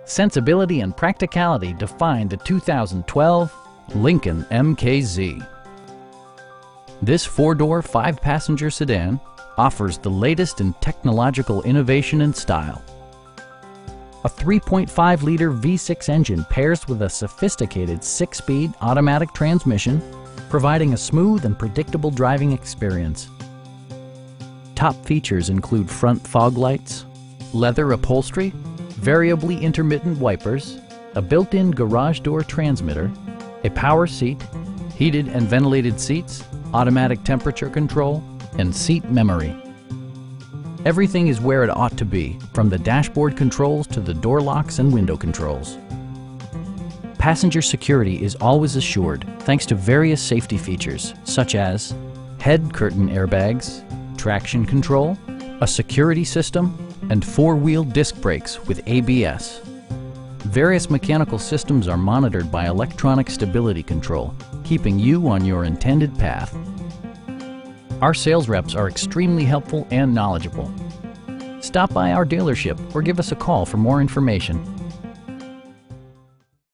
Sensibility and practicality define the 2012 Lincoln MKZ. This four-door, five-passenger sedan offers the latest in technological innovation and style. A 3.5-liter V6 engine pairs with a sophisticated 6-speed automatic transmission, providing a smooth and predictable driving experience. Top features include front fog lights, leather upholstery, variably intermittent wipers, a built-in garage door transmitter, a power seat, heated and ventilated seats, automatic temperature control, and seat memory. Everything is where it ought to be, from the dashboard controls to the door locks and window controls. Passenger security is always assured thanks to various safety features such as head curtain airbags, traction control, a security system, and four-wheel disc brakes with ABS. Various mechanical systems are monitored by electronic stability control, keeping you on your intended path. Our sales reps are extremely helpful and knowledgeable. Stop by our dealership or give us a call for more information.